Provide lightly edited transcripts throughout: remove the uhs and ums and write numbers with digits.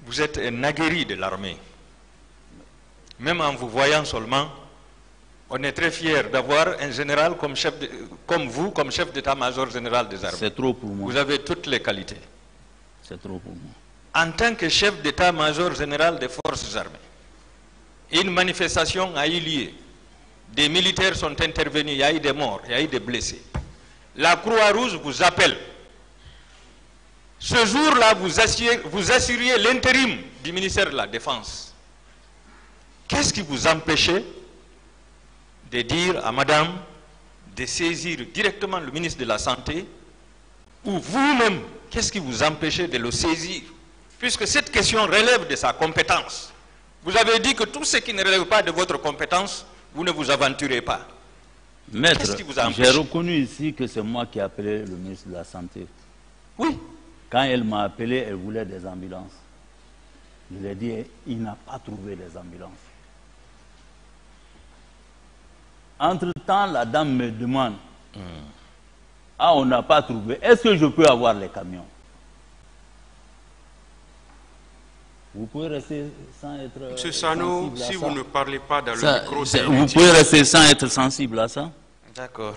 vous êtes un aguerri de l'armée. Même en vous voyant seulement, on est très fiers d'avoir un général comme vous, comme chef d'état-major général des armées. C'est trop pour moi. Vous avez toutes les qualités. C'est trop pour moi. En tant que chef d'état-major général des forces armées, une manifestation a eu lieu. Des militaires sont intervenus, il y a eu des morts, il y a eu des blessés. La Croix-Rouge vous appelle. Ce jour-là, vous assuriez l'intérim du ministère de la Défense. Qu'est-ce qui vous empêchait de dire à madame de saisir directement le ministre de la Santé, ou vous-même, qu'est-ce qui vous empêchait de le saisir? Puisque cette question relève de sa compétence. Vous avez dit que tout ce qui ne relève pas de votre compétence, vous ne vous aventurez pas. Maître, j'ai reconnu ici que c'est moi qui ai appelé le ministre de la Santé. Oui. Quand elle m'a appelé, elle voulait des ambulances. Je lui ai dit, il n'a pas trouvé les ambulances. Entre-temps, la dame me demande, ah, on n'a pas trouvé, est-ce que je peux avoir les camions? Vous pouvez rester sans être... Monsieur Sano, si vous ne parlez pas dans le micro... Vous pouvez rester sans être sensible à ça? D'accord.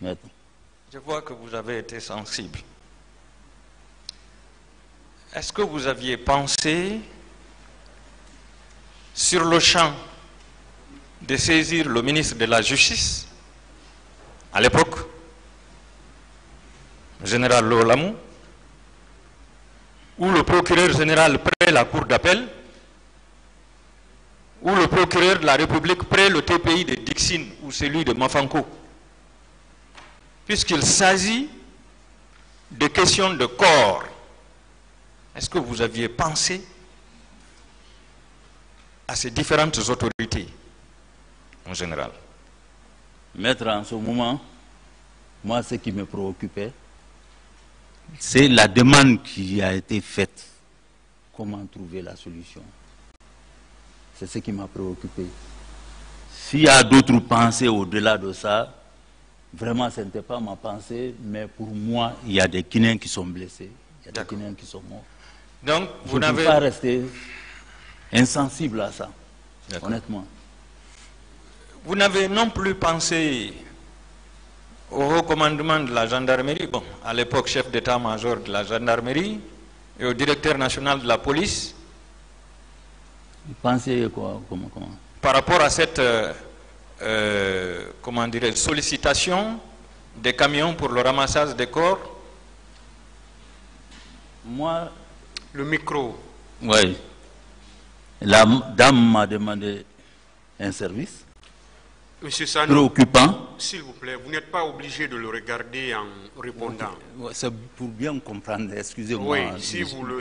Je vois que vous avez été sensible. Est-ce que vous aviez pensé sur le champ de saisir le ministre de la Justice à l'époque, le général Lolamou, ou le procureur général près la cour d'appel, ou le procureur de la République près le TPI de Dixine ou celui de Mafanko, puisqu'il s'agit de questions de corps? Est-ce que vous aviez pensé à ces différentes autorités en général? Maître, en ce moment, moi, ce qui me préoccupait, c'est la demande qui a été faite. Comment trouver la solution? C'est ce qui m'a préoccupé. S'il y a d'autres pensées au-delà de ça, vraiment, ce n'était pas ma pensée, mais pour moi, il y a des Guinéens qui sont blessés, il y a des Guinéens qui sont morts. Donc, vous n'avez pas rester insensible à ça, honnêtement. Vous n'avez non plus pensé au haut commandement de la gendarmerie, bon, à l'époque chef d'état-major de la gendarmerie, et au directeur national de la police? Vous pensez quoi? Comment? Par rapport à cette comment dirais, sollicitation des camions pour le ramassage des corps? Moi... Le micro. Oui. La dame m'a demandé un service. Monsieur Sano, préoccupant. S'il vous plaît, vous n'êtes pas obligé de le regarder en répondant. Okay. C'est pour bien comprendre, excusez-moi. Oui,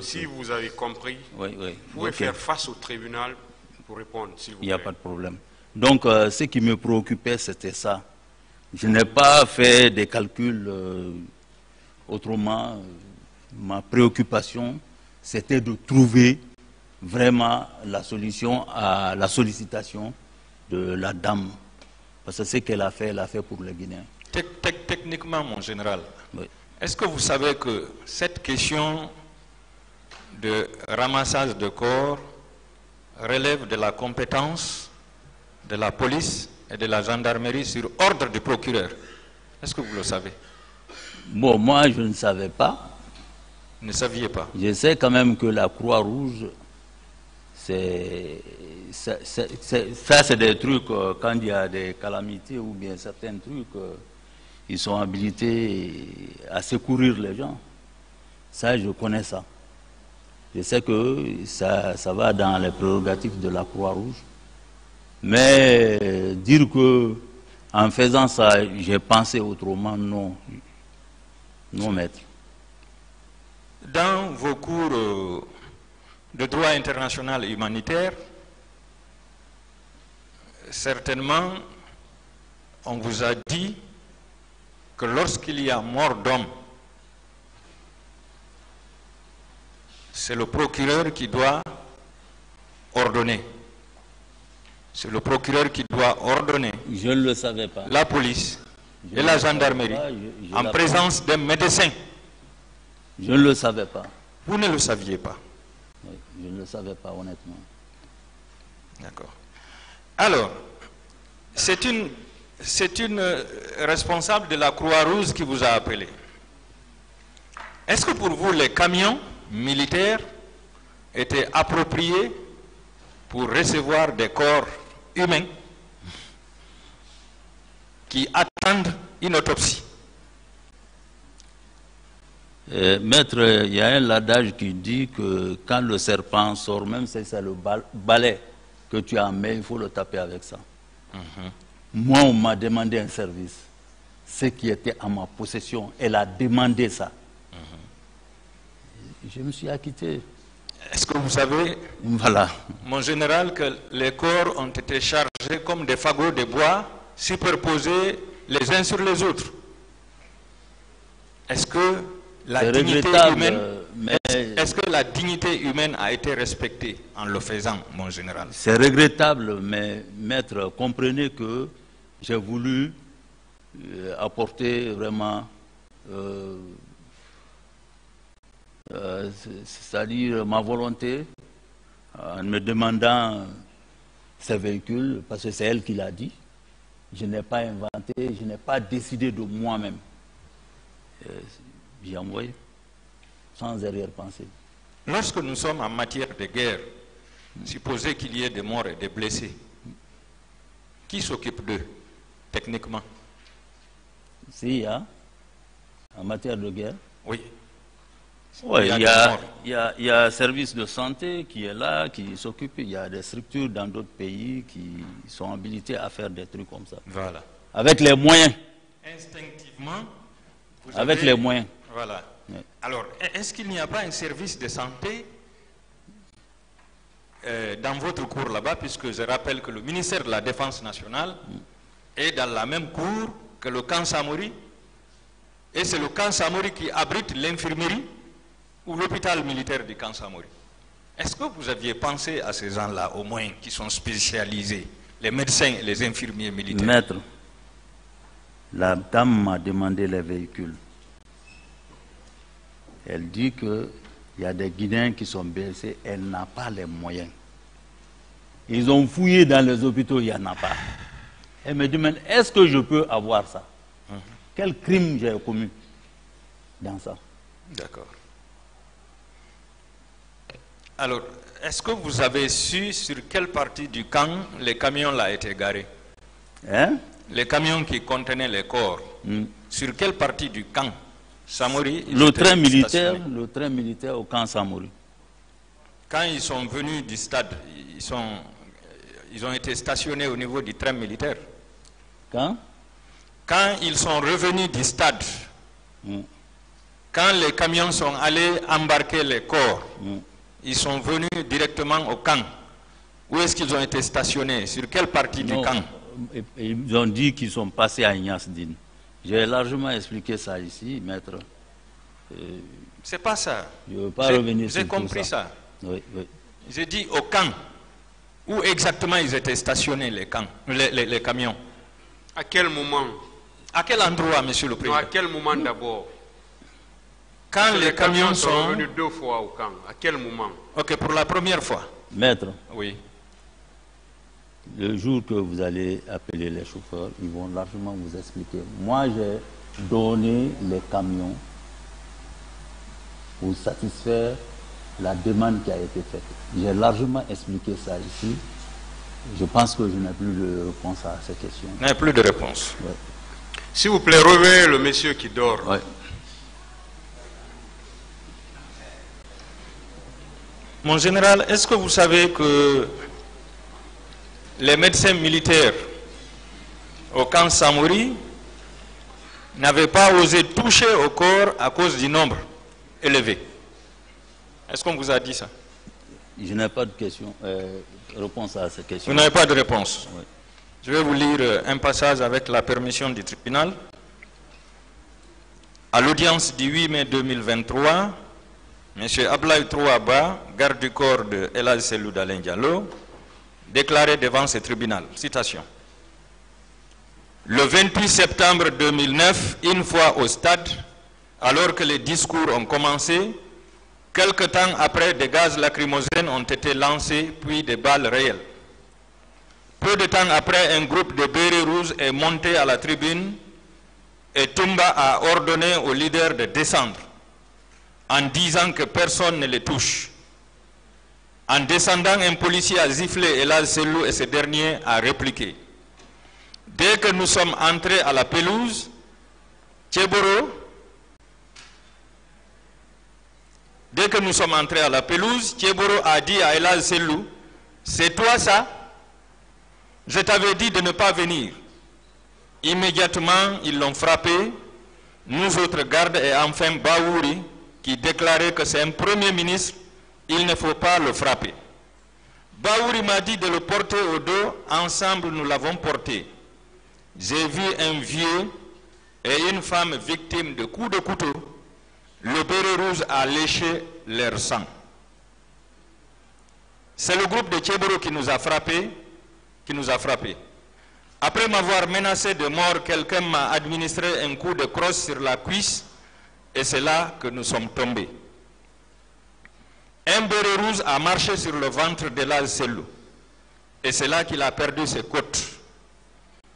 si vous avez compris, vous pouvez faire face au tribunal pour répondre, s'il vous plaît. Il n'y a pas de problème. Donc, ce qui me préoccupait, c'était ça. Je n'ai pas fait des calculs autrement. Ma préoccupation, c'était de trouver vraiment la solution à la sollicitation de la dame. Parce que ce qu'elle a fait pour les Guinéens. Techniquement, mon général, est-ce que vous savez que cette question de ramassage de corps relève de la compétence de la police et de la gendarmerie sur ordre du procureur? Est-ce que vous le savez? Bon, moi, je ne savais pas. Vous ne saviez pas? Je sais quand même que la Croix-Rouge, c'est des trucs, quand il y a des calamités ou bien certains trucs, ils sont habilités à secourir les gens. Ça, je connais ça. Je sais que ça va dans les prérogatives de la Croix-Rouge. Mais dire que en faisant ça, j'ai pensé autrement, non. Non, maître. Dans vos cours de droit international et humanitaire, certainement, on vous a dit que lorsqu'il y a mort d'homme, c'est le procureur qui doit ordonner. C'est le procureur qui doit ordonner. Je ne le savais pas. La police et la gendarmerie, en présence d'un médecin. Je ne le savais pas. Vous ne le saviez pas. Oui, je Je ne le savais pas, honnêtement. D'accord. Alors, c'est une responsable de la Croix-Rouge qui vous a appelé. Est-ce que pour vous, les camions militaires étaient appropriés pour recevoir des corps humains qui attendent une autopsie? Maître, il y a un adage qui dit que quand le serpent sort, même si c'est le balai que tu as en main, il faut le taper avec ça. Moi, on m'a demandé un service. Ce qui était à ma possession, elle a demandé ça. Je me suis acquitté. Est-ce que vous savez, voilà, mon général, que les corps ont été chargés comme des fagots de bois, superposés les uns sur les autres? Est-ce que la dignité humaine, est-ce que la dignité humaine a été respectée en le faisant, mon général? C'est regrettable, mais maître, comprenez que j'ai voulu apporter vraiment, c'est-à-dire ma volonté, en me demandant ces véhicules, parce que c'est elle qui l'a dit. Je n'ai pas inventé, je n'ai pas décidé de moi-même. J'ai envoyé, sans arrière-pensée. Lorsque nous sommes en matière de guerre, supposez qu'il y ait des morts et des blessés, qui s'occupe d'eux, techniquement? S'il y a, en matière de guerre? Oui. Oui, il y a un service de santé qui est là, qui s'occupe. Il y a des structures dans d'autres pays qui sont habilitées à faire des trucs comme ça. Voilà. Avec les moyens. Instinctivement, avec les moyens. Voilà. Oui. Alors, est-ce qu'il n'y a pas un service de santé dans votre cour là-bas, puisque je rappelle que le ministère de la Défense nationale est dans la même cour que le camp Samori, et c'est le camp Samori qui abrite l'infirmerie ou l'hôpital militaire du camp Samori. Est-ce que vous aviez pensé à ces gens-là, au moins, qui sont spécialisés, les médecins et les infirmiers militaires? Maître, la dame m'a demandé les véhicules. Elle dit qu'il y a des Guinéens qui sont blessés, elle n'a pas les moyens. Ils ont fouillé dans les hôpitaux, il n'y en a pas. Elle me demande, est-ce que je peux avoir ça? Quel crime j'ai commis dans ça? D'accord. Alors, est-ce que vous avez su sur quelle partie du camp les camions là étaient garés? Hein? Les camions qui contenaient les corps, sur quelle partie du camp Samori? Le train militaire au camp Samori. Quand ils sont venus du stade, ils ont été stationnés au niveau du train militaire. Quand ils sont revenus du stade, quand les camions sont allés embarquer les corps, ils sont venus directement au camp. Où est-ce qu'ils ont été stationnés? Sur quelle partie du camp? Ils ont dit qu'ils sont passés à Ignasdine. J'ai largement expliqué ça ici, maître. C'est pas ça. Je ne veux pas revenir sur J'ai compris ça. Oui, oui. J'ai dit au camp. Où exactement ils étaient stationnés, les camions? À quel moment? À quel endroit, monsieur le président? Non, à quel moment d'abord? Quand les camions sont venus 2 fois au camp, à quel moment? Ok, pour la première fois. Maître. Oui. Le jour que vous allez appeler les chauffeurs, ils vont largement vous expliquer. Moi, j'ai donné les camions pour satisfaire la demande qui a été faite. J'ai largement expliqué ça ici. Je pense que je n'ai plus de réponse à ces questions. Il n'y a plus de réponse. Ouais. S'il vous plaît, réveillez le monsieur qui dort. Ouais. Mon général, est-ce que vous savez que les médecins militaires au camp Samori n'avaient pas osé toucher au corps à cause du nombre élevé? Est-ce qu'on vous a dit ça? Je n'ai pas de réponse à ces questions. Vous n'avez pas de réponse? Oui. Je vais vous lire un passage avec la permission du tribunal. À l'audience du 8 mai 2023, M. Ablaye Trouaba, garde du corps de Elhadji Cellou Dalein Diallo, déclaré devant ce tribunal. Citation. Le 28 septembre 2009, une fois au stade, alors que les discours ont commencé, Quelque temps après, des gaz lacrymogènes ont été lancés, puis des balles réelles. Peu de temps après, un groupe de bérets rouges est monté à la tribune et Toumba a ordonné aux leaders de descendre en disant que personne ne les touche. En descendant, un policier a giflé Elhadj Sellou et ce dernier a répliqué. Dès que nous sommes entrés à la pelouse, Tchéboro a dit à Elhadj Sellou, c'est toi ça? Je t'avais dit de ne pas venir. Immédiatement, ils l'ont frappé, nous autres gardes et enfin Baouri, qui déclarait que c'est un premier ministre, il ne faut pas le frapper. Baouri m'a dit de le porter au dos, ensemble nous l'avons porté. J'ai vu un vieux et une femme victimes de coups de couteau. Le béret rouge a léché leur sang. C'est le groupe de Tchéboro qui nous a frappés. Après m'avoir menacé de mort, quelqu'un m'a administré un coup de crosse sur la cuisse et c'est là que nous sommes tombés. Un béret rouge a marché sur le ventre d'Elhadj Sellou et c'est là qu'il a perdu ses côtes.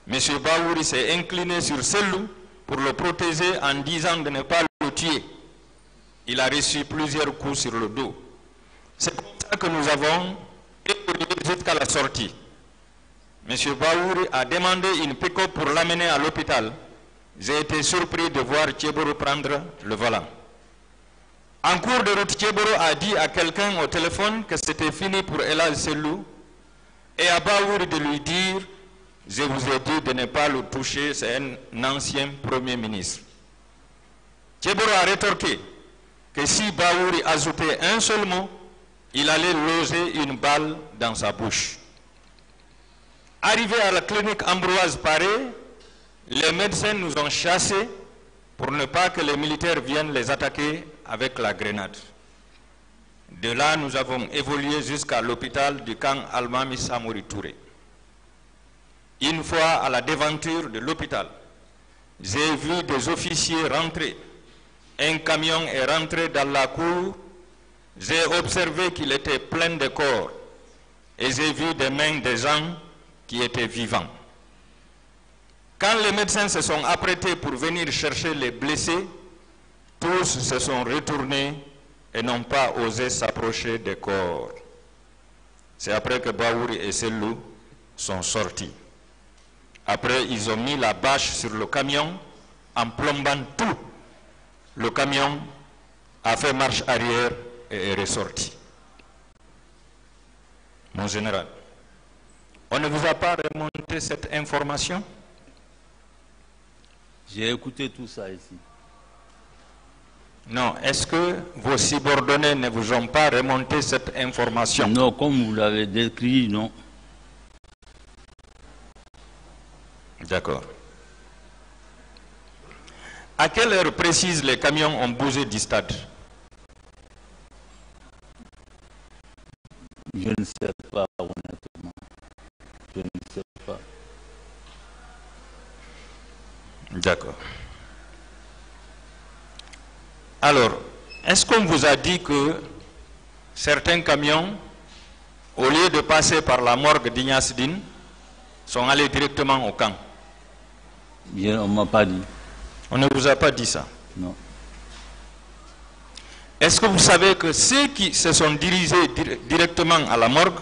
M. Baouri s'est incliné sur Sellou pour le protéger en disant de ne pas le tuer. Il a reçu plusieurs coups sur le dos. C'est comme ça que nous avons évolué jusqu'à la sortie. M. Baouri a demandé une pick-up pour l'amener à l'hôpital. J'ai été surpris de voir Tchéboro prendre le volant. En cours de route, Tchéboro a dit à quelqu'un au téléphone que c'était fini pour Elhadj Sellou et à Baouri de lui dire « Je vous ai dit de ne pas le toucher, c'est un ancien Premier ministre. » Tchéboro a rétorqué que si Baouri ajoutait un seul mot, il allait loger une balle dans sa bouche. Arrivés à la clinique Ambroise Paré, les médecins nous ont chassés pour ne pas que les militaires viennent les attaquer avec la grenade. De là, nous avons évolué jusqu'à l'hôpital du camp Almami Samori Touré. Une fois à la devanture de l'hôpital, j'ai vu des officiers rentrer. Un camion est rentré dans la cour. J'ai observé qu'il était plein de corps et j'ai vu des mains des gens qui étaient vivants. Quand les médecins se sont apprêtés pour venir chercher les blessés, tous se sont retournés et n'ont pas osé s'approcher des corps. C'est après que Baouri et Sellou sont sortis. Après, ils ont mis la bâche sur le camion en plombant tout. Le camion a fait marche arrière et est ressorti. Mon général, on ne vous a pas remonté cette information? J'ai écouté tout ça ici. Non, est-ce que vos subordonnés ne vous ont pas remonté cette information? Non, comme vous l'avez décrit, non. D'accord. À quelle heure précise les camions ont bougé du stade? Je ne sais pas, honnêtement. Je ne sais pas. D'accord. Alors, est-ce qu'on vous a dit que certains camions, au lieu de passer par la morgue d'Ignace Dine, sont allés directement au camp? On ne m'a pas dit. On ne vous a pas dit ça? Non. Est-ce que vous savez que ceux qui se sont dirigés directement à la morgue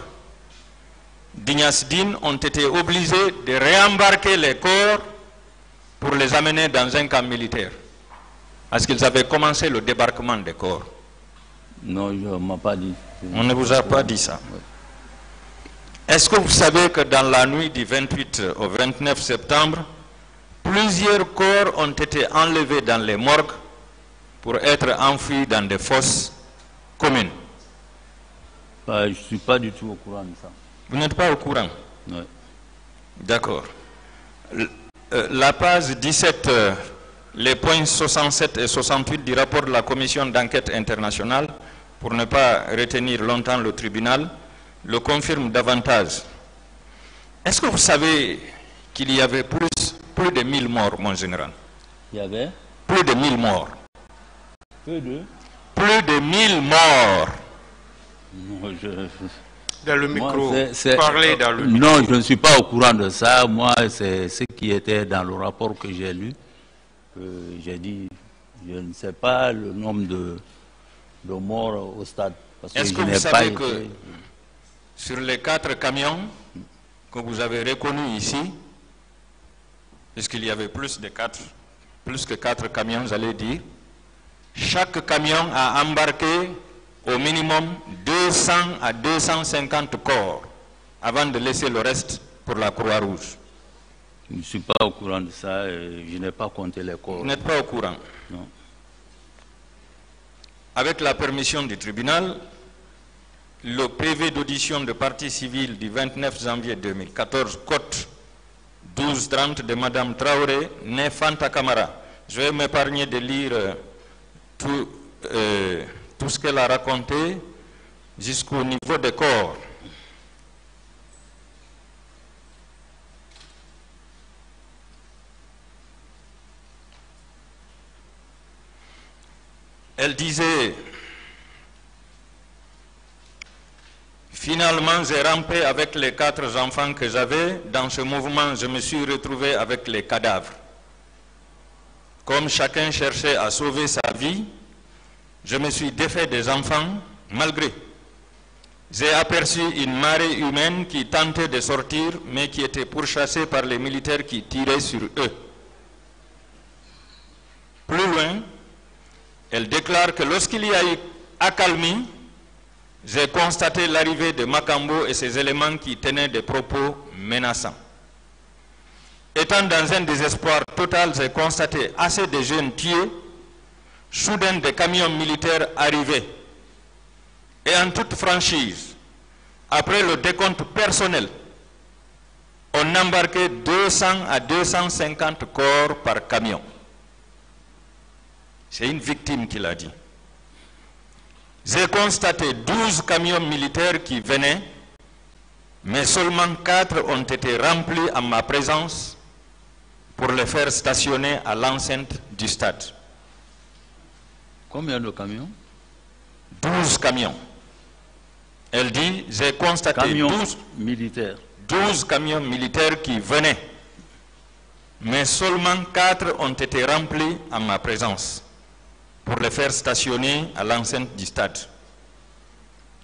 d'Ignace Dine ont été obligés de réembarquer les corps pour les amener dans un camp militaire? Parce qu'ils avaient commencé le débarquement des corps. Non, on ne m'a pas dit. On ne vous a pas dit ça? Oui. Est-ce que vous savez que dans la nuit du 28 au 29 septembre, plusieurs corps ont été enlevés dans les morgues pour être enfouis dans des fosses communes? Je ne suis pas du tout au courant de ça. Vous n'êtes pas au courant? Oui. D'accord. La page 17, les points 67 et 68 du rapport de la commission d'enquête internationale, pour ne pas retenir longtemps le tribunal, le confirme davantage. Est-ce que vous savez qu'il y avait plus de 1000 morts, mon général? Il y avait plus de 1000 morts. plus de 1000 morts. Non, dans le micro, parlez dans le micro. Non, je ne suis pas au courant de ça. Moi, c'est ce qui était dans le rapport que j'ai lu. J'ai dit, je ne sais pas le nombre de morts au stade. Est-ce que vous savez que sur les 4 camions que vous avez reconnus ici, puisqu'il y avait plus que 4 camions, j'allais dire, chaque camion a embarqué au minimum 200 à 250 corps avant de laisser le reste pour la Croix-Rouge. Je ne suis pas au courant de ça, je n'ai pas compté les corps. Vous n'êtes pas au courant? Non. Avec la permission du tribunal, le PV d'audition de partie civile du 29 janvier 2014, cote 1230 de Mme Traoré, née Fanta Camara. Je vais m'épargner de lire tout ce qu'elle a raconté jusqu'au niveau des corps. Elle disait, finalement j'ai rampé avec les 4 enfants que j'avais. Dans ce mouvement, je me suis retrouvé avec les cadavres. Comme chacun cherchait à sauver sa vie, je me suis défait des enfants malgré. J'ai aperçu une marée humaine qui tentait de sortir, mais qui était pourchassée par les militaires qui tiraient sur eux. Plus loin, elle déclare que lorsqu'il y a eu accalmie, j'ai constaté l'arrivée de Makambo et ses éléments qui tenaient des propos menaçants. Étant dans un désespoir total, j'ai constaté assez de jeunes tués. Soudain, des camions militaires arrivaient. Et en toute franchise, après le décompte personnel, on embarquait 200 à 250 corps par camion. C'est une victime qui l'a dit. J'ai constaté 12 camions militaires qui venaient, mais seulement 4 ont été remplis en ma présence pour les faire stationner à l'enceinte du stade. Combien de camions? 12 camions. Elle dit, j'ai constaté 12 camions militaires qui venaient, mais seulement 4 ont été remplis en ma présence pour les faire stationner à l'enceinte du stade.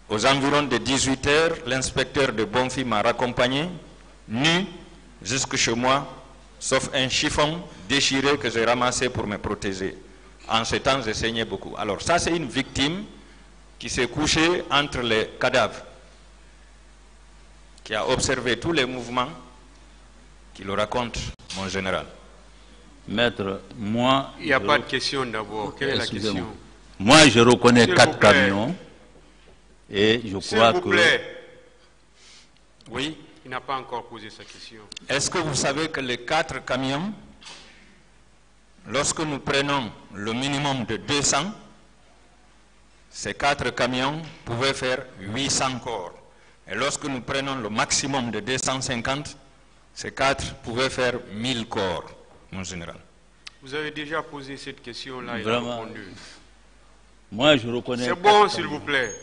Aux environs de 18 h, l'inspecteur de Bonfi m'a raccompagné, nu, jusque chez moi, sauf un chiffon déchiré que j'ai ramassé pour me protéger. En ce temps, j'ai saigné beaucoup. Alors ça, c'est une victime qui s'est couchée entre les cadavres, qui a observé tous les mouvements, qui le raconte, mon général. Maître, moi... Il n'y a pas de question d'abord. Quelle est la question? Moi, je reconnais 4 camions et je crois que... S'il vous plaît. Oui. Il n'a pas encore posé sa question. Est-ce que vous savez que les 4 camions, lorsque nous prenons le minimum de 200, ces 4 camions pouvaient faire 800 corps. Et lorsque nous prenons le maximum de 250, ces 4 pouvaient faire 1000 corps, mon général. Vous avez déjà posé cette question-là, il a répondu. Moi, je reconnais... C'est bon, s'il vous plaît.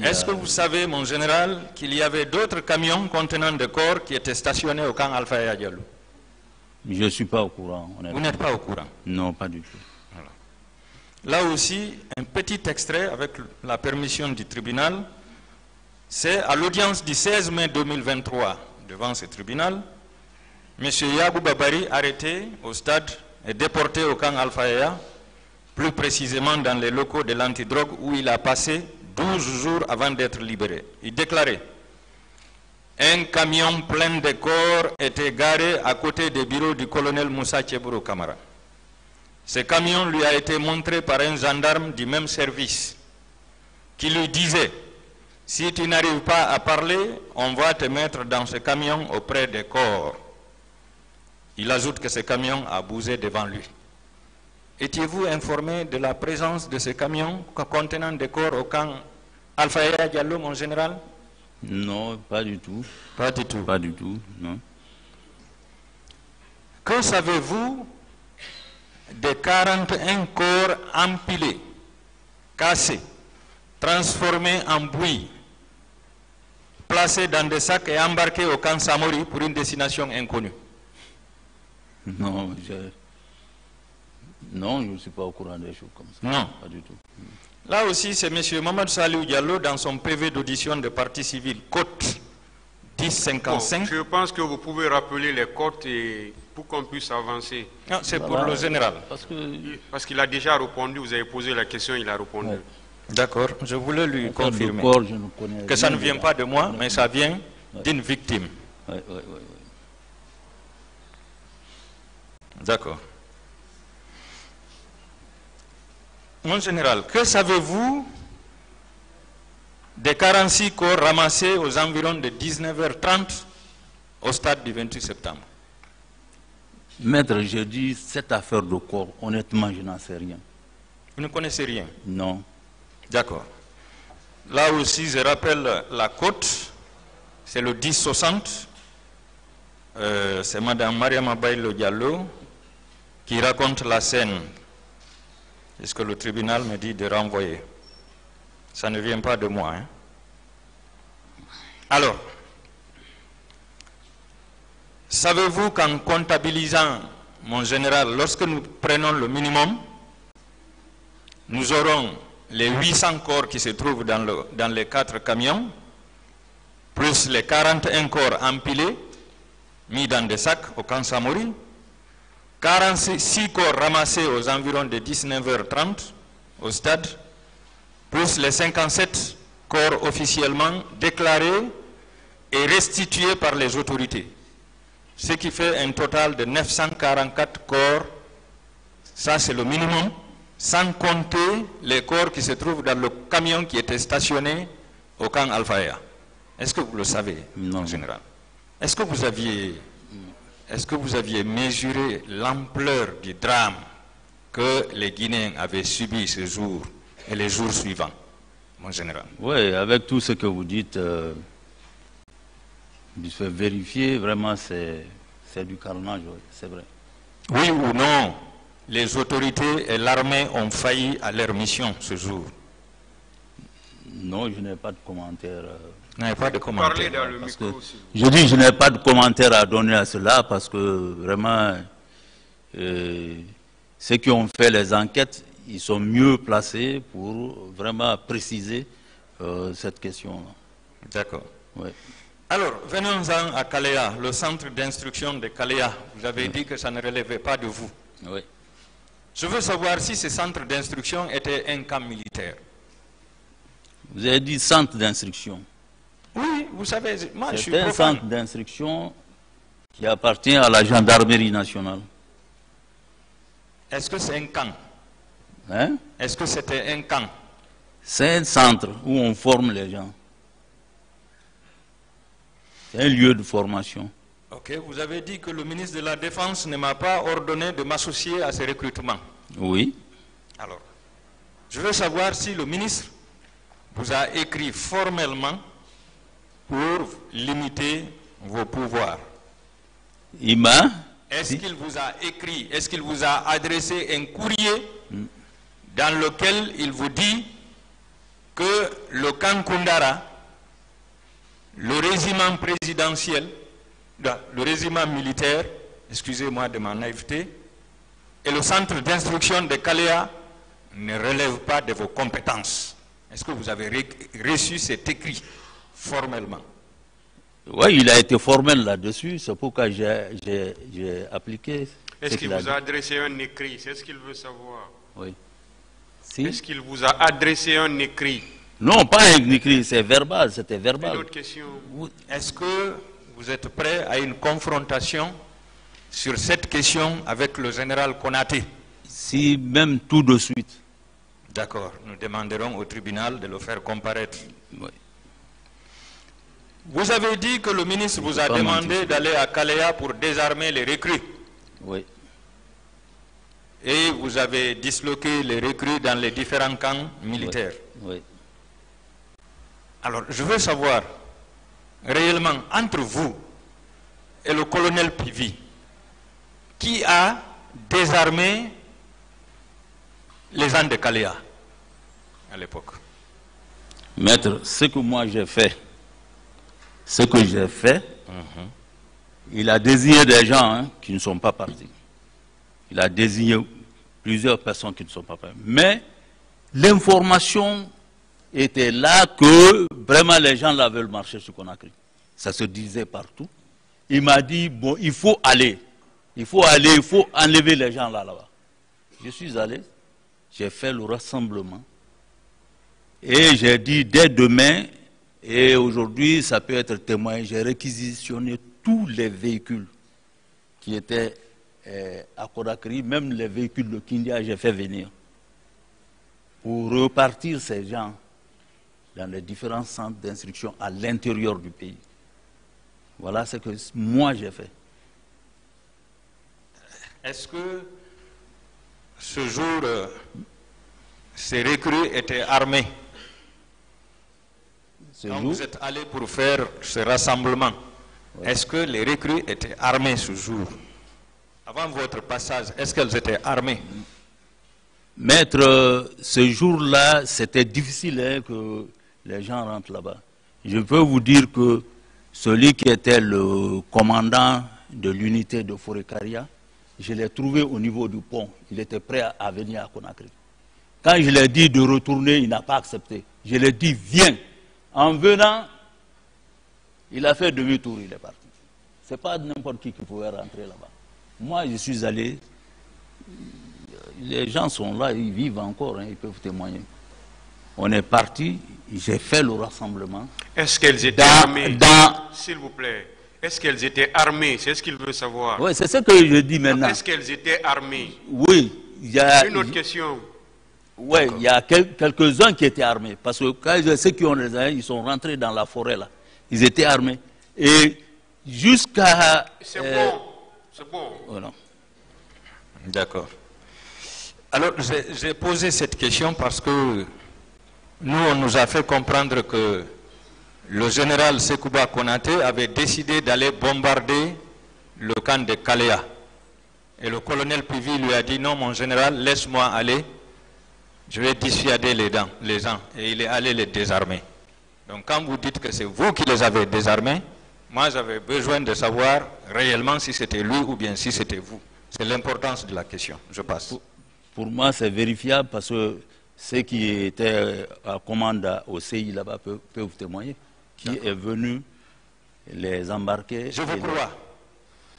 Est-ce que vous savez, mon général, qu'il y avait d'autres camions contenant des corps qui étaient stationnés au camp Alpha et Diallo? Je ne suis pas au courant. Vous n'êtes pas au courant? Non, pas du tout. Voilà. Là aussi, un petit extrait avec la permission du tribunal. C'est à l'audience du 16 mai 2023 devant ce tribunal. M. Yabou Babari, arrêté au stade et déporté au camp Alpha, plus précisément dans les locaux de l'antidrogue où il a passé 12 jours avant d'être libéré. Il déclarait: un camion plein de corps était garé à côté des bureaux du colonel Moussa Tchebourou Kamara. Ce camion lui a été montré par un gendarme du même service qui lui disait: si tu n'arrives pas à parler, on va te mettre dans ce camion auprès des corps. Il ajoute que ce camion a bougé devant lui. Étiez-vous informé de la présence de ce camion contenant des corps au camp Alpha Diallo, mon général? Non, pas du tout. Pas du tout. Pas du tout, non. Que savez-vous des 41 corps empilés, cassés, transformés en bouillie, placés dans des sacs et embarqués au camp Samori pour une destination inconnue? Non, je ne suis pas au courant des choses comme ça. Non. Pas du tout. Là aussi, c'est M. Mamadou Salihou Diallo dans son PV d'audition de partie civile, Côte 1055. Bon, je pense que vous pouvez rappeler les côtes pour qu'on puisse avancer. C'est pour le général. Parce qu'il a déjà répondu, vous avez posé la question, il a répondu. Ouais. D'accord, je voulais lui confirmer que ça ne vient pas de moi, mais ça vient d'une victime. Oui. D'accord. Mon général, que savez-vous des 46 corps ramassés aux environs de 19h30 au stade du 28 septembre? Maître, je dis cette affaire de corps, honnêtement, je n'en sais rien. Vous ne connaissez rien? Non. D'accord. Là aussi, je rappelle la côte, c'est le 1060. C'est Mme Mariama Bailo Diallo qui raconte la scène. Est-ce que le tribunal me dit de renvoyer? Ça ne vient pas de moi. Hein? Alors, savez-vous qu'en comptabilisant, mon général, lorsque nous prenons le minimum, nous aurons les 800 corps qui se trouvent dans les 4 camions, plus les 41 corps empilés, mis dans des sacs au camp Samori, 46 corps ramassés aux environs de 19h30 au stade, plus les 57 corps officiellement déclarés et restitués par les autorités. Ce qui fait un total de 944 corps. Ça, c'est le minimum, sans compter les corps qui se trouvent dans le camion qui était stationné au camp Alfaya. Est-ce que vous le savez, non, général? Est-ce que vous aviez mesuré l'ampleur du drame que les Guinéens avaient subi ce jour et les jours suivants, mon général? Oui, avec tout ce que vous dites, il faut vérifier, vraiment c'est du carnage, oui, c'est vrai. Oui ou non, les autorités et l'armée ont failli à leur mission ce jour? Non, je n'ai pas de commentaire. Vous n'avez pas de commentaire? Parlez dans le micro aussi. Je dis je n'ai pas de commentaire à donner à cela parce que vraiment, ceux qui ont fait les enquêtes, ils sont mieux placés pour vraiment préciser cette question-là. D'accord. Ouais. Alors, venons-en à Kalea, le centre d'instruction de Kalea. Vous avez dit que ça ne relevait pas de vous. Oui. Je veux savoir si ce centre d'instruction était un camp militaire. Vous avez dit centre d'instruction. Oui, vous savez, moi je suis profane. C'est un centre d'instruction qui appartient à la gendarmerie nationale. Est-ce que c'est un camp? Hein? Est-ce que c'était un camp? C'est un centre où on forme les gens. C'est un lieu de formation. Ok, vous avez dit que le ministre de la Défense ne m'a pas ordonné de m'associer à ces recrutements. Oui. Alors, je veux savoir si le ministre vous a écrit formellement pour limiter vos pouvoirs. Il m'a... Est-ce qu'il vous a écrit, est-ce qu'il vous a adressé un courrier dans lequel il vous dit que le camp Koundara, le régiment présidentiel, le régiment militaire, excusez-moi de ma naïveté, et le centre d'instruction de Kalea ne relèvent pas de vos compétences? Est-ce que vous avez reçu cet écrit formellement? Oui, il a été formel là-dessus, c'est pourquoi j'ai appliqué. Est-ce qu'il vous a adressé un écrit? C'est ce qu'il veut savoir. Oui. Si. Est-ce qu'il vous a adressé un écrit? Non, pas un écrit, c'est verbal, c'était verbal. Une autre question. Est-ce que vous êtes prêt à une confrontation sur cette question avec le général Konaté? Si, même tout de suite. D'accord, nous demanderons au tribunal de le faire comparaître. Oui. Vous avez dit que le ministre vous a demandé d'aller à Kalea pour désarmer les recrues. Oui. Et vous avez disloqué les recrues dans les différents camps militaires. Oui. Alors, je veux savoir, réellement, entre vous et le colonel Pivi, qui a désarmé les gens de Kalea à l'époque? Maître, ce que moi j'ai fait, il a désigné des gens qui ne sont pas partis. Il a désigné plusieurs personnes qui ne sont pas parties. Mais l'information était là que vraiment les gens là veulent marcher sur Conakry. Ça se disait partout. Il m'a dit, bon, il faut aller. Il faut enlever les gens là-bas. Je suis allé, j'ai fait le rassemblement. Et j'ai dit, dès demain, et aujourd'hui, ça peut être témoin, j'ai réquisitionné tous les véhicules qui étaient à Conakry, même les véhicules de Kindia, j'ai fait venir pour repartir ces gens dans les différents centres d'instruction à l'intérieur du pays. Voilà ce que moi j'ai fait. Est-ce que ce jour, ces recrues étaient armés? Quand vous êtes allé pour faire ce rassemblement, est-ce que les recrues étaient armées ce jour? Avant votre passage, est-ce qu'elles étaient armées? Maître, ce jour-là, c'était difficile que les gens rentrent là-bas. Je peux vous dire que celui qui était le commandant de l'unité de Forêt-Caria, je l'ai trouvé au niveau du pont. Il était prêt à venir à Conakry. Quand je lui ai dit de retourner, il n'a pas accepté. Je lui ai dit, viens. En venant, il a fait demi-tour, il est parti. Ce n'est pas n'importe qui pouvait rentrer là-bas. Moi, je suis allé. Les gens sont là, ils vivent encore, ils peuvent témoigner. On est parti, j'ai fait le rassemblement. Est-ce qu'elles étaient armées? S'il vous plaît, est-ce qu'elles étaient armées? C'est ce qu'il veut savoir. Oui, c'est ce que je dis maintenant. Est-ce qu'elles étaient armées? Oui. Il y a une autre question. Oui, il y a quelques-uns qui étaient armés. Parce que quand ceux qui ont les armes, ils sont rentrés dans la forêt là. Ils étaient armés. Et jusqu'à... C'est bon. C'est bon. Voilà. D'accord. Alors, j'ai posé cette question parce que nous, on nous a fait comprendre que le général Sekouba Konaté avait décidé d'aller bombarder le camp de Kalea. Et le colonel Pivi lui a dit, non, mon général, laisse-moi aller, je vais dissuader les gens. Et il est allé les désarmer. Donc, quand vous dites que c'est vous qui les avez désarmés, moi, j'avais besoin de savoir réellement si c'était lui ou bien si c'était vous. C'est l'importance de la question. Je passe. Pour moi, c'est vérifiable parce que ceux qui étaient à commande au CI là-bas peuvent témoigner. Qui est venu les embarquer. Je vous crois,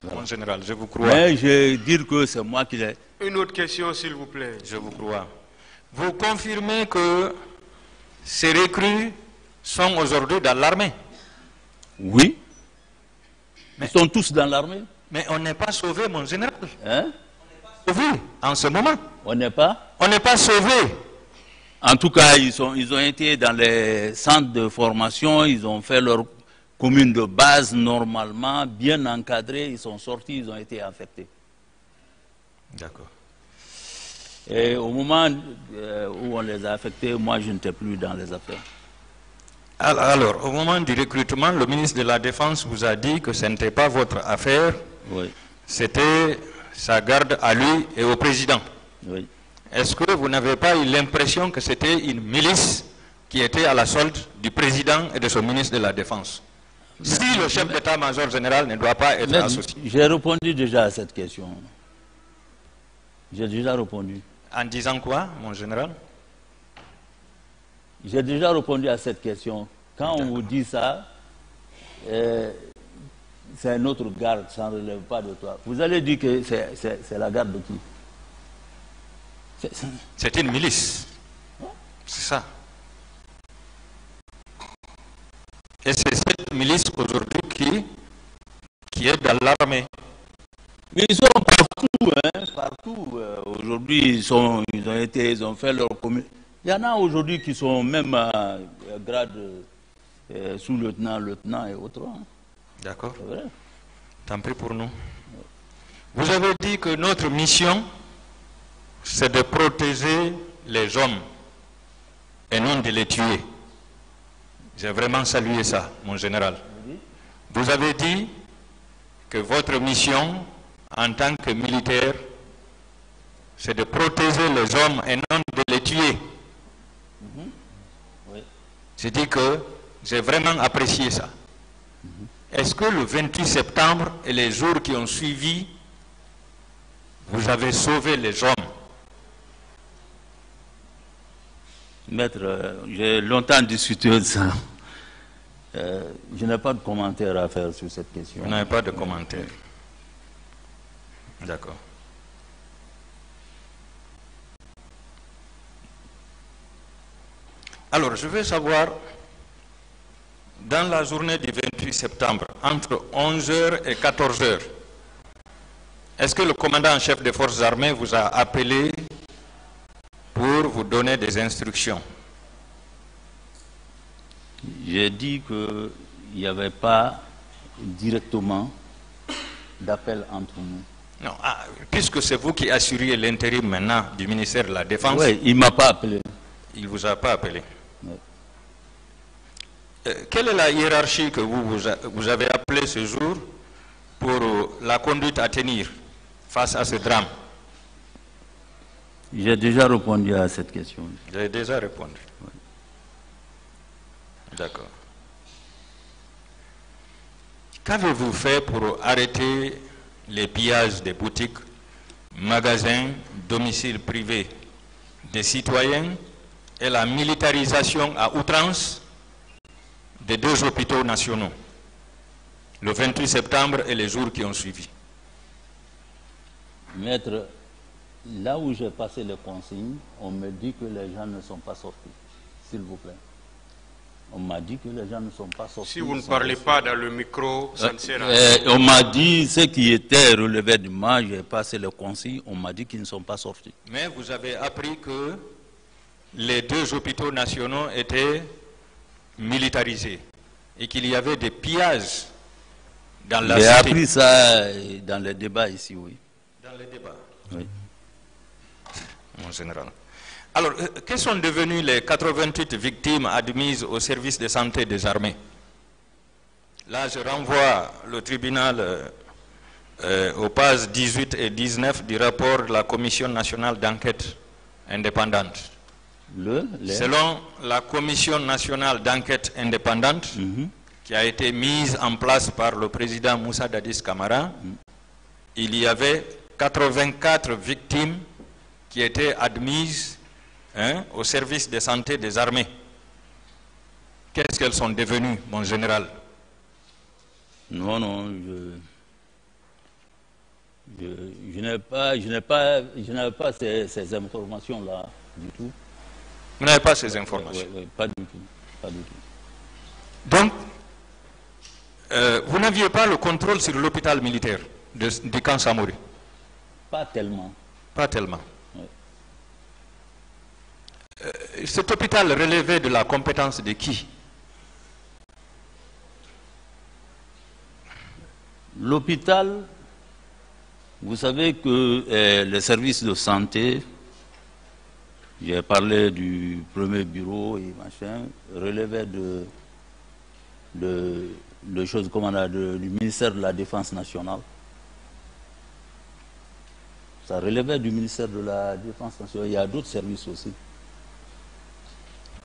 mon général, je vous crois. Mais je vais dire que c'est moi qui l'ai... Une autre question, s'il vous plaît. Je vous crois. Vous confirmez que ces recrues sont aujourd'hui dans l'armée? Oui. Ils sont tous dans l'armée. Mais on n'est pas sauvé, mon général. Hein? On n'est pas sauvé en ce moment. On n'est pas? On n'est pas sauvé. En tout cas, ils ont été dans les centres de formation, ils ont fait leur commune de base normalement, bien encadrés, ils sont sortis, ils ont été affectés. D'accord. Et au moment où on les a affectés, moi je n'étais plus dans les affaires. Alors, au moment du recrutement, le ministre de la Défense vous a dit que ce n'était pas votre affaire, oui. C'était sa garde à lui et au président. Oui. Est-ce que vous n'avez pas eu l'impression que c'était une milice qui était à la solde du président et de son ministre de la Défense? Si le chef d'état-major général ne doit pas être associé. J'ai répondu déjà à cette question. J'ai déjà répondu. En disant quoi, mon général? J'ai déjà répondu à cette question. Quand on vous dit ça, c'est un autre garde, ça ne relève pas de toi. Vous allez dire que c'est la garde de qui? C'est une milice. C'est ça. Et c'est cette milice aujourd'hui qui est dans l'armée. Ils sont partout, hein, partout. Aujourd'hui, ils ont fait leur commune. Il y en a aujourd'hui qui sont même à grade sous-lieutenant, lieutenant et autres. Hein. D'accord. C'est vrai. Tant pis pour nous. Vous avez dit que notre mission, c'est de protéger les hommes et non de les tuer. J'ai vraiment salué ça, mon général. Vous avez dit que votre mission, en tant que militaire, c'est de protéger les hommes et non de les tuer. Oui. Je dis que j'ai vraiment apprécié ça. Est-ce que le 28 septembre et les jours qui ont suivi, vous avez sauvé les hommes? Maître, j'ai longtemps discuté de ça. Je n'ai pas de commentaire à faire sur cette question. Vous n'avez pas de commentaire. D'accord. Alors, je veux savoir, dans la journée du 28 septembre, entre 11h et 14h, est-ce que le commandant en chef des forces armées vous a appelé pour vous donner des instructions? J'ai dit qu'il n'y avait pas directement d'appel entre nous. Non, puisque c'est vous qui assuriez l'intérim maintenant du ministère de la Défense. Oui, il ne m'a pas appelé. Il ne vous a pas appelé. Oui. Quelle est la hiérarchie que vous avez appelée ce jour pour la conduite à tenir face à ce drame? J'ai déjà répondu à cette question. J'ai déjà répondu. Oui. D'accord. Qu'avez-vous fait pour arrêter les pillages des boutiques, magasins, domiciles privés des citoyens et la militarisation à outrance des 2 hôpitaux nationaux, le 28 septembre et les jours qui ont suivi? Maître, là où j'ai passé les consignes, on me dit que les gens ne sont pas sortis. S'il vous plaît. On m'a dit que les gens ne sont pas sortis. Si vous ne parlez pas dans le micro, ça ne sert à rien. On m'a dit, ceux qui étaient relevés du match, j'ai passé les consignes, on m'a dit qu'ils ne sont pas sortis. Mais vous avez appris que les 2 hôpitaux nationaux étaient militarisés et qu'il y avait des pillages dans la cité. J'ai appris ça dans les débats ici, oui. Dans les débats? Oui. Mon général. Alors, quelles sont devenues les 88 victimes admises au service de santé des armées? Là, je renvoie le tribunal aux pages 18 et 19 du rapport de la Commission nationale d'enquête indépendante. Selon la Commission nationale d'enquête indépendante, qui a été mise en place par le président Moussa Dadis Camara, il y avait 84 victimes qui étaient admises au service de santé des armées. Qu'est-ce qu'elles sont devenues, mon général? Non, je n'ai pas ces informations-là du tout. Vous n'avez pas ces informations? Oui, pas du tout. Donc, vous n'aviez pas le contrôle sur l'hôpital militaire du camp Samori? Pas tellement. Pas tellement. Oui. Cet hôpital relevait de la compétence de qui? L'hôpital, vous savez que les services de santé, j'ai parlé du premier bureau et machin, relevait de choses comme du ministère de la Défense nationale. Ça relevait du ministère de la Défense nationale. Il y a d'autres services aussi.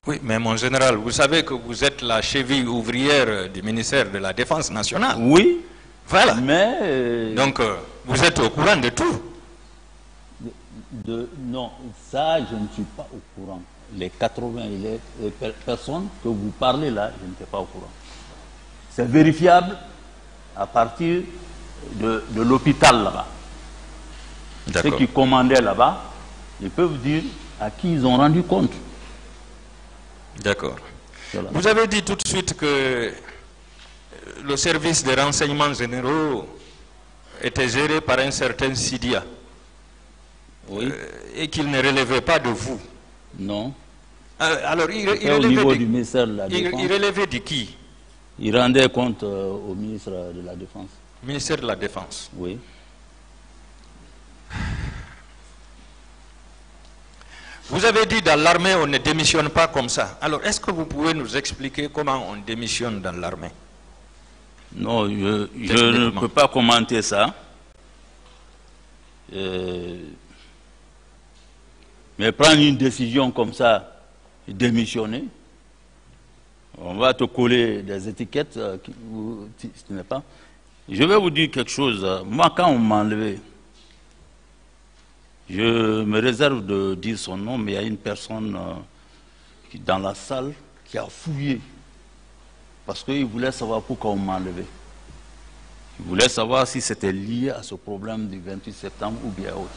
Oui, mais mon général, vous savez que vous êtes la cheville ouvrière du ministère de la Défense nationale. Oui. Voilà. Mais... Donc, vous êtes au courant de tout. Non, ça, je ne suis pas au courant. Les 80 personnes que vous parlez là, je n'étais pas au courant. C'est vérifiable à partir de l'hôpital là-bas. Ceux qui commandaient là-bas, ils peuvent dire à qui ils ont rendu compte. D'accord. Voilà. Vous avez dit tout de suite que le service des renseignements généraux était géré par un certain Sidia. Oui. Et qu'il ne relevait pas de vous. Non. Alors, il au niveau du ministère de la Défense. Il relevait de qui? Il rendait compte au ministre de la Défense. Ministère de la Défense. Oui. Vous avez dit dans l'armée, on ne démissionne pas comme ça. Alors, est-ce que vous pouvez nous expliquer comment on démissionne dans l'armée? Non, je ne peux pas commenter ça. Mais prendre une décision comme ça, démissionner, on va te coller des étiquettes qui ce n'est pas. Je vais vous dire quelque chose. Moi, quand on m'a enlevé, je me réserve de dire son nom, mais il y a une personne dans la salle qui a fouillé. Parce qu'il voulait savoir pourquoi on m'a enlevé. Il voulait savoir si c'était lié à ce problème du 28 septembre ou bien autre.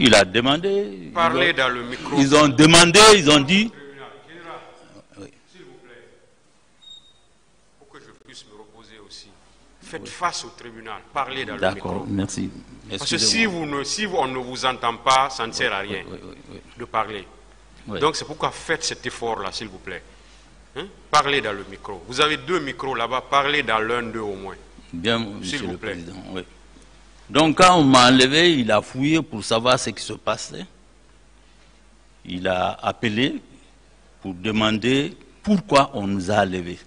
Il a demandé. Parlez dans le micro. Ils ont demandé, ils ont dit. Oui. S'il vous plaît, pour que je puisse me reposer aussi, faites face au tribunal. Parlez dans le micro. D'accord, merci. Parce que si on ne vous entend pas, ça ne sert à rien de parler. Donc c'est pourquoi faites cet effort-là, s'il vous plaît. Hein? Parlez dans le micro. Vous avez 2 micros là-bas, parlez dans l'un d'eux au moins. Bien, Monsieur le Président. Oui. Donc quand on m'a enlevé, il a fouillé pour savoir ce qui se passait. Il a appelé pour demander pourquoi on nous a enlevés.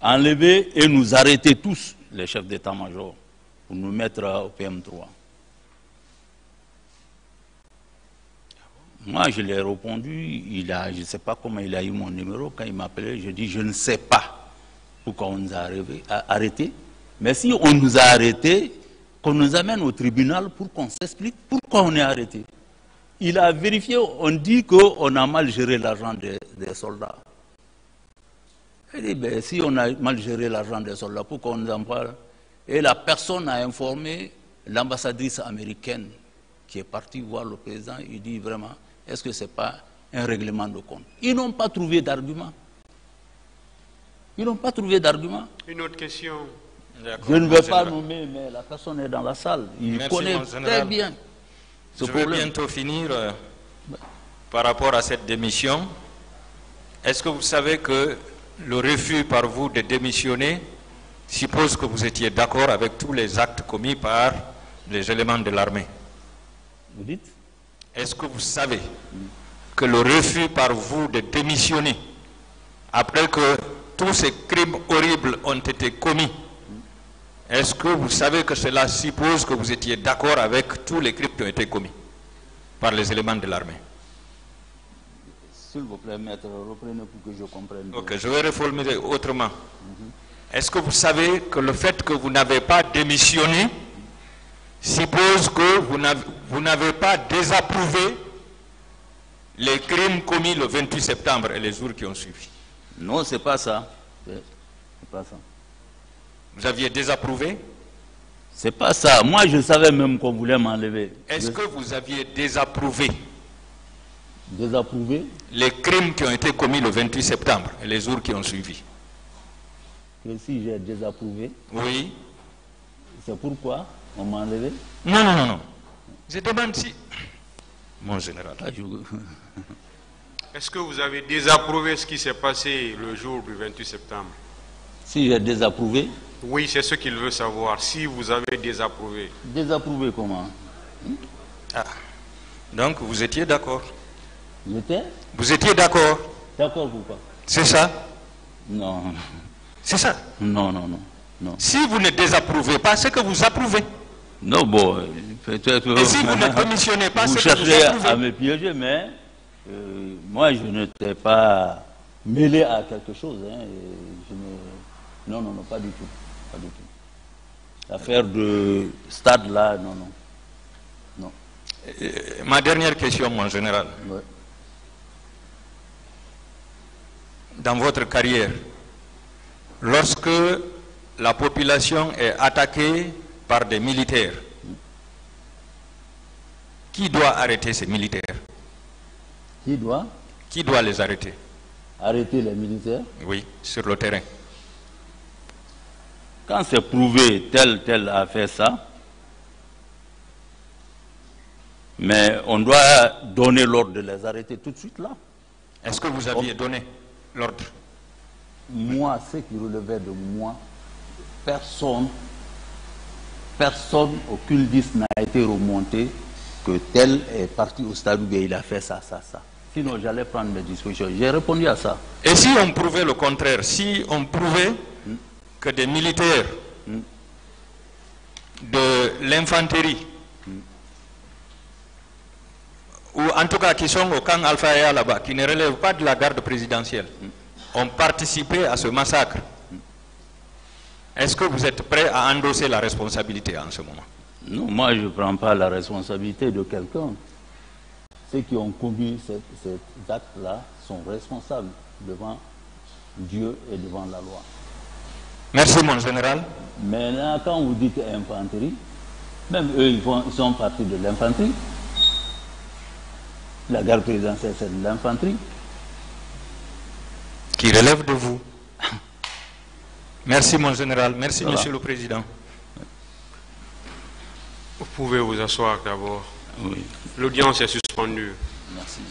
Enlever et nous arrêter tous, les chefs d'état-major, pour nous mettre au PM3. Moi, je lui ai répondu, je ne sais pas comment il a eu mon numéro. Quand il m'a appelé, je dis, je ne sais pas pourquoi on nous a arrêtés. Mais si on nous a arrêtés, qu'on nous amène au tribunal pour qu'on s'explique pourquoi on est arrêté. Il a vérifié, on dit qu'on a mal géré l'argent des soldats. Il dit, ben, si on a mal géré l'argent des soldats, pourquoi on nous en parle? Et la personne a informé l'ambassadrice américaine qui est partie voir le président. Il dit vraiment, est-ce que ce n'est pas un règlement de compte? Ils n'ont pas trouvé d'argument. Ils n'ont pas trouvé d'argument. Une autre question. Je ne vais pas nommer, mais la personne est dans la salle. Il connaît très bien ce problème. Je vais bientôt finir par rapport à cette démission. Est-ce que vous savez que le refus par vous de démissionner suppose que vous étiez d'accord avec tous les actes commis par les éléments de l'armée? Vous dites? Est-ce que vous savez que le refus par vous de démissionner, après que tous ces crimes horribles ont été commis, est-ce que vous savez que cela suppose que vous étiez d'accord avec tous les crimes qui ont été commis par les éléments de l'armée? S'il vous plaît, maître, reprenez pour que je comprenne. Ok, je vais reformuler autrement. Est-ce que vous savez que le fait que vous n'avez pas démissionné suppose que vous n'avez pas désapprouvé les crimes commis le 28 septembre et les jours qui ont suivi? Non, c'est pas ça. C'est pas ça. Vous aviez désapprouvé? C'est pas ça. Moi, je savais même qu'on voulait m'enlever. Est-ce que vous aviez désapprouvé? Désapprouvé? Les crimes qui ont été commis le 28 septembre et les jours qui ont suivi. Et si j'ai désapprouvé? Oui. C'est pourquoi on m'a enlevé? Non, non, non, non. Je demande si... Mon général. Est-ce que vous avez désapprouvé ce qui s'est passé le jour du 28 septembre? Si j'ai désapprouvé? Oui, c'est ce qu'il veut savoir. Si vous avez désapprouvé. Désapprouvé comment? Ah. Donc vous étiez d'accord? J'étais? Vous étiez d'accord? D'accord pourquoi? C'est ça? Non. C'est ça? Non, non, non, non. Si vous ne désapprouvez pas, c'est que vous approuvez. Non, bon, peut-être... Et si vous ne démissionnez pas, c'est que vous approuvez. Vous cherchez à me piéger, mais moi, je n'étais pas mêlé à quelque chose. Hein, non, non, non, pas du tout. Pas du tout. L'affaire de stade là, non, non. Non. Ma dernière question, mon général. Ouais. Dans votre carrière, lorsque la population est attaquée par des militaires, qui doit arrêter ces militaires? Qui doit? Qui doit les arrêter? Arrêter les militaires? Oui, sur le terrain. Quand c'est prouvé tel a fait ça, mais on doit donner l'ordre de les arrêter tout de suite là. Est-ce que vous aviez donné l'ordre? Moi, ce qui relevait de moi, personne, aucune liste n'a été remontée que tel est parti au stade où il a fait ça, ça, ça. Sinon, j'allais prendre mes dispositions. J'ai répondu à ça. Et si on prouvait le contraire? Si on prouvait que des militaires de l'infanterie ou en tout cas qui sont au camp Alpha là-bas, qui ne relèvent pas de la garde présidentielle, ont participé à ce massacre, est-ce que vous êtes prêt à endosser la responsabilité en ce moment? Non, moi je ne prends pas la responsabilité de quelqu'un. Ceux qui ont commis cet acte-là sont responsables devant Dieu et devant la loi. Merci mon général. Maintenant, quand vous dites infanterie, même eux, ils sont partis de l'infanterie. La garde présidentielle, c'est de l'infanterie. Qui relève de vous. Merci mon général. Merci Voilà. Monsieur le Président. Vous pouvez vous asseoir d'abord. Oui. L'audience est suspendue. Merci.